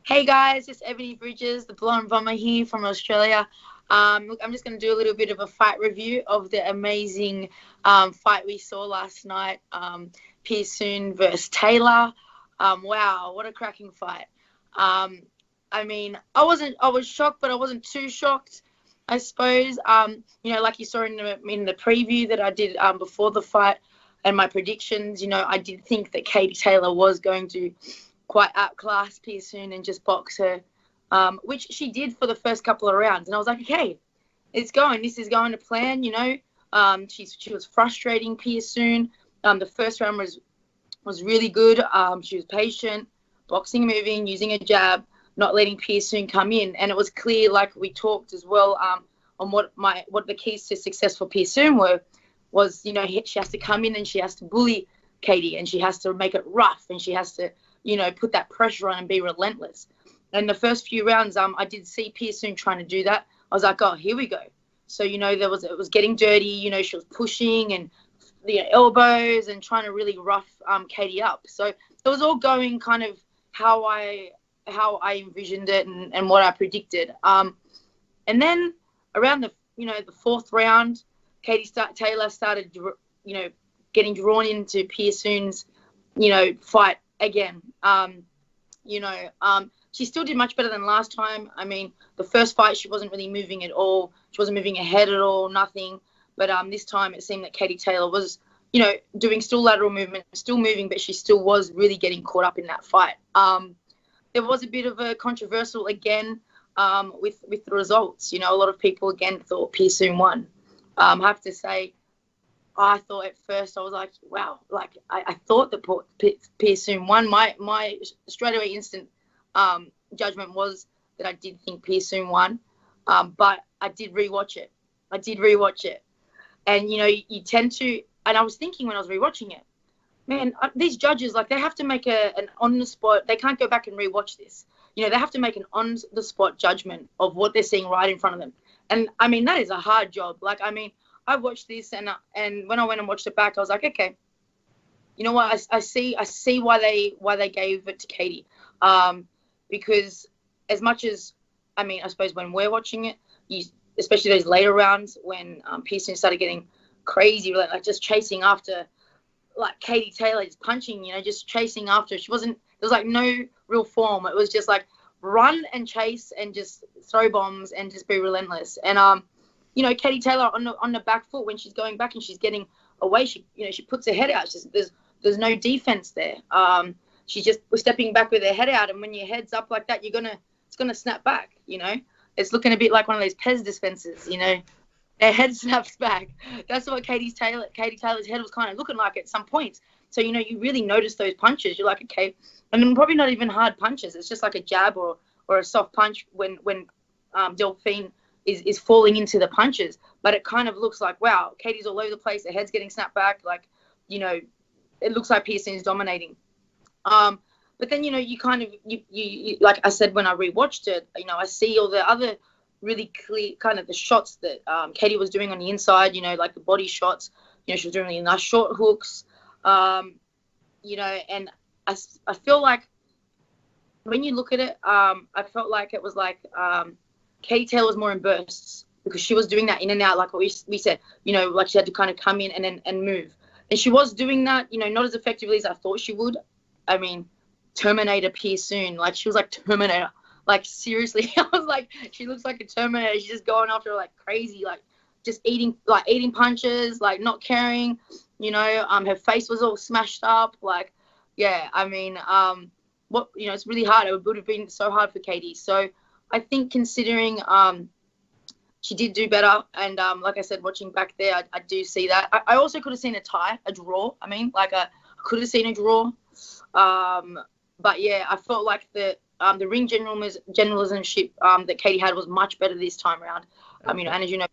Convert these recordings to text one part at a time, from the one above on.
Hey guys, it's Ebanie Bridges, the Blonde Bomber here from Australia. Look, I'm just going to do a little bit of a fight review of the amazing fight we saw last night, Persoon versus Taylor. Wow, what a cracking fight. I mean, I was shocked, but I wasn't too shocked, I suppose. Like you saw in the preview that I did before the fight and my predictions, I did think that Katie Taylor was going to quite outclass Persoon and just box her, which she did for the first couple of rounds. And I was like, okay, this is going to plan, she was frustrating Persoon. The first round was really good. She was patient, boxing, moving, using a jab, not letting Persoon come in. And it was clear, like we talked as well, on what the keys to success for Persoon was, she has to come in and she has to bully Katie, and she has to make it rough, and she has to, put that pressure on and be relentless. And the first few rounds, I did see Persoon trying to do that. I was like, oh, here we go. So, it was getting dirty. She was pushing and the elbows and trying to really rough Katie up. So it was all going kind of how I envisioned it and what I predicted. And then around the fourth round, Taylor started, getting drawn into Persoon's, fight again. She still did much better than last time. I mean, the first fight, she wasn't really moving at all. She wasn't moving ahead at all, nothing. But this time it seemed that Katie Taylor was, doing still lateral movement, still moving, but she still was really getting caught up in that fight. There was a bit of a controversial again with the results. A lot of people again thought Persoon won. I have to say, I thought at first, I was like, wow, like I thought that Persoon won. My straight away instant judgment was that I did think Persoon won, but I did rewatch it. And, you tend to, and I was thinking when I was rewatching it, man, these judges, like they have to make an on-the-spot, they can't go back and rewatch this. They have to make an on-the-spot judgment of what they're seeing right in front of them. And, I mean, that is a hard job. Like, I mean, I watched this and when I went and watched it back, I was like, okay, you know what? I see why they gave it to Katie, because as much as, I mean, I suppose when we're watching it, especially those later rounds when Persoon started getting crazy, like just chasing after, like Katie Taylor just punching, just chasing after. There was like no real form. It was just like run and chase and just throw bombs and just be relentless. And Katie Taylor on the back foot, when she's going back and she's getting away, she puts her head out. There's no defense there. She's just stepping back with her head out, and when your head's up like that, it's gonna snap back. It's looking a bit like one of those Pez dispensers. Their head snaps back. That's what Katie Taylor's head was kind of looking like at some points. So you really notice those punches. You're like, okay, and then probably not even hard punches. It's just like a jab or a soft punch when Delphine is falling into the punches, but it kind of looks like, wow, Katie's all over the place, her head's getting snapped back, like, it looks like Persoon is dominating. But then, you kind of, you like I said, when I rewatched it, I see all the other really clear kind of the shots that Katie was doing on the inside, like the body shots, she was doing really nice short hooks, and I feel like when you look at it, I felt like it was like, Katie Taylor was more in bursts because she was doing that in and out, like what we said, like she had to kind of come in and move. And she was doing that, not as effectively as I thought she would. I mean, Terminator Persoon, like she was like Terminator. Like seriously, I was like, she looks like a Terminator. She's just going after her like crazy, like just eating punches, like not caring, her face was all smashed up. Like, yeah, I mean, it's really hard. It would have been so hard for Katie. So I think considering she did do better, and like I said, watching back there, I do see that. I also could have seen a draw. I mean, like I could have seen a draw. But yeah, I felt like the ring generalship that Katie had was much better this time around. And as you know.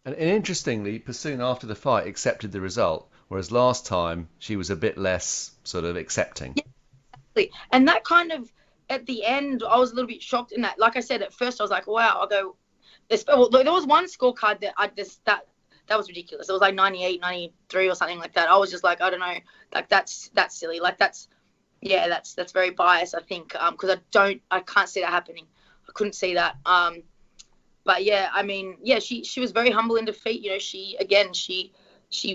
And interestingly, Persoon after the fight accepted the result, whereas last time she was a bit less sort of accepting. Yeah, exactly. And that kind of, at the end, I was a little bit shocked in that. Like I said, at first I was like, wow, I'll go. There was one scorecard that that was ridiculous. It was like 98, 93 or something like that. I was just like, I don't know, like that's silly. Like that's Yeah, that's very biased, I think, because I can't see that happening. I couldn't see that. But yeah, I mean, yeah, she was very humble in defeat. You know, she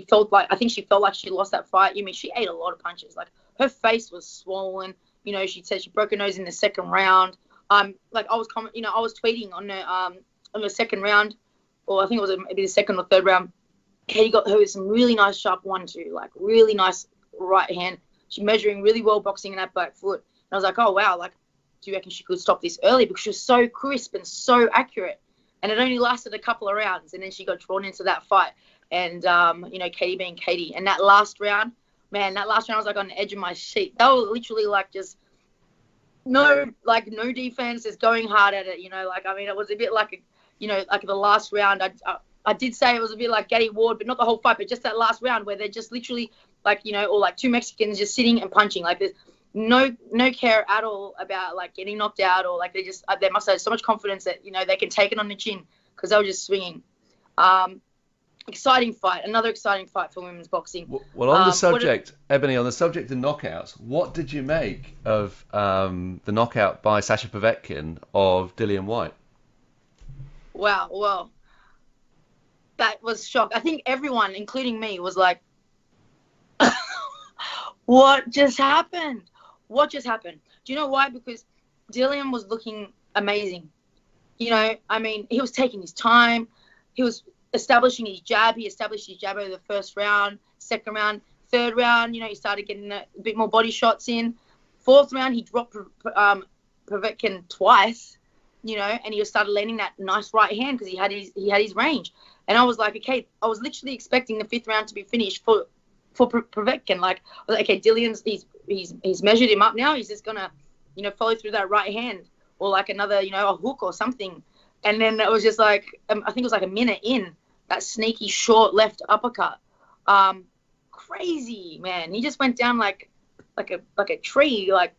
felt like, I think she felt like she lost that fight. You mean, she ate a lot of punches. Like, her face was swollen. You know, she said she broke her nose in the second round. Like, I was tweeting on the second round, or I think it was maybe the second or third round. Katie got her with some really nice sharp 1-2, like really nice right hand. She's measuring really well boxing in that back foot. And I was like, oh wow, like, do you reckon she could stop this early? Because she was so crisp and so accurate. And it only lasted a couple of rounds, and then she got drawn into that fight. And you know, Katie being Katie. And that last round, man, I was like on the edge of my seat. That was literally like just no defense, just going hard at it. You know, like, I mean, it was a bit like like the last round. I did say it was a bit like Gatti Ward, but not the whole fight, but just that last round where they're just literally like, you know, or like two Mexicans just sitting and punching. Like, there's no care at all about like getting knocked out, or like they must have so much confidence that, you know, they can take it on the chin, because they were just swinging. Exciting fight, another exciting fight for women's boxing. Well, on the subject, Ebony, on the subject of knockouts, what did you make of the knockout by Sasha Povetkin of Dillian Whyte? Wow, well, that was shock. I think everyone, including me, was like, what just happened? What just happened? Do you know why? Because Dillian was looking amazing. You know, I mean, he was taking his time. He was establishing his jab. He established his jab over the first round, second round, third round. You know, he started getting a bit more body shots in. Fourth round, he dropped Povetkin twice. You know, and he started landing that nice right hand because he had his range. And I was like, okay, I was literally expecting the fifth round to be finished for Povetkin. Like, I was like, okay, Dillian's he's measured him up now. He's just gonna, you know, follow through that right hand, or like another, you know, a hook or something. And then it was just like, I think it was like a minute in, that sneaky short left uppercut. Crazy, man. He just went down like a tree. Like,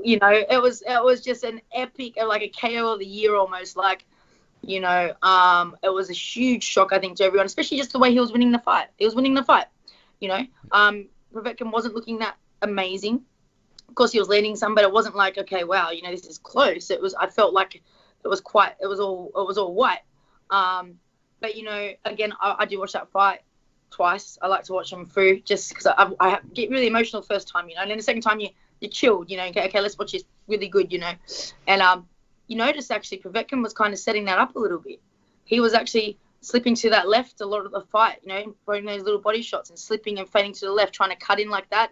you know, it was just an epic, like a KO of the year almost. Like, you know, it was a huge shock, I think, to everyone, especially just the way he was winning the fight. You know, Povetkin wasn't looking that amazing. Of course, he was landing some, but it wasn't like, okay, wow, you know, this is close. I felt like it was all Whyte. But, you know, again, I do watch that fight twice. I like to watch them through just because I get really emotional the first time, you know, and then the second time you're chilled, you know, okay, let's watch this really good, you know. And you notice actually Povetkin was kind of setting that up a little bit. He was actually slipping to that left a lot of the fight, you know, throwing those little body shots and slipping and fading to the left, trying to cut in like that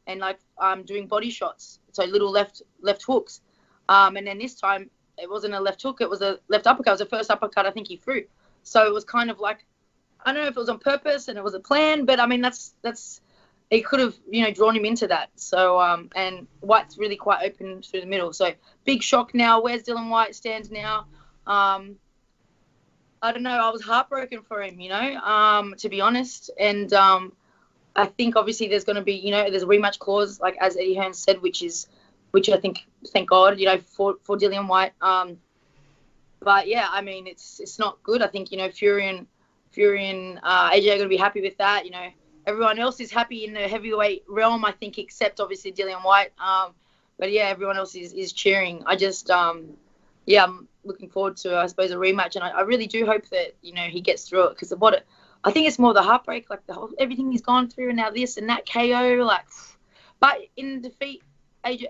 and like doing body shots, so little left hooks. And then this time it wasn't a left hook, it was a left uppercut. It was the first uppercut I think he threw. So it was kind of like, I don't know if it was on purpose and it was a plan, but I mean that's it could have, you know, drawn him into that. So and Whyte's really quite open through the middle. So big shock now. Where's Dillian Whyte stands now? I don't know. I was heartbroken for him, you know, to be honest. And I think obviously there's going to be, you know, there's a rematch clause, like as Eddie Hearn said, which I think, thank God, you know, for Dillian Whyte. But yeah, I mean, it's not good. I think, you know, Fury and AJ are going to be happy with that. You know, everyone else is happy in the heavyweight realm, I think, except obviously Dillian Whyte. But yeah, everyone else is cheering. I just, yeah, I'm looking forward to, I suppose, a rematch. And I really do hope that, you know, he gets through it, because I think it's more the heartbreak, like everything he's gone through, and now this and that KO, like. But in defeat, AJ,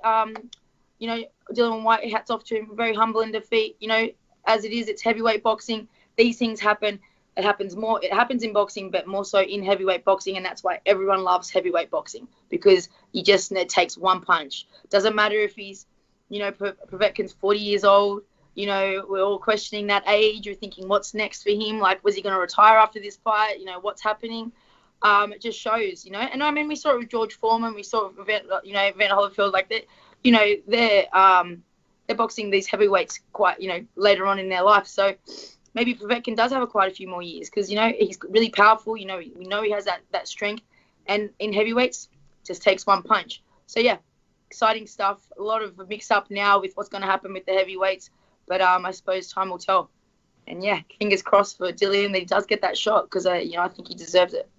you know, Dillian Whyte, hats off to him, very humble in defeat. You know, as it is, it's heavyweight boxing. These things happen. It happens in boxing, but more so in heavyweight boxing, and that's why everyone loves heavyweight boxing, because it takes one punch. Doesn't matter if he's, you know, Povetkin's 40 years old. You know, we're all questioning that age. We're thinking, what's next for him? Like, was he going to retire after this fight? You know, what's happening? It just shows, you know. And I mean, we saw it with George Foreman. We saw it with, you know, Evander Holyfield. Like, that, you know, they're boxing these heavyweights quite, you know, later on in their life. So maybe Povetkin does have quite a few more years, because, you know, he's really powerful. You know, we know he has that strength. And in heavyweights, just takes one punch. So, yeah, exciting stuff. A lot of mix-up now with what's going to happen with the heavyweights. But I suppose time will tell. And, yeah, fingers crossed for Dillian that he does get that shot, because, you know, I think he deserves it.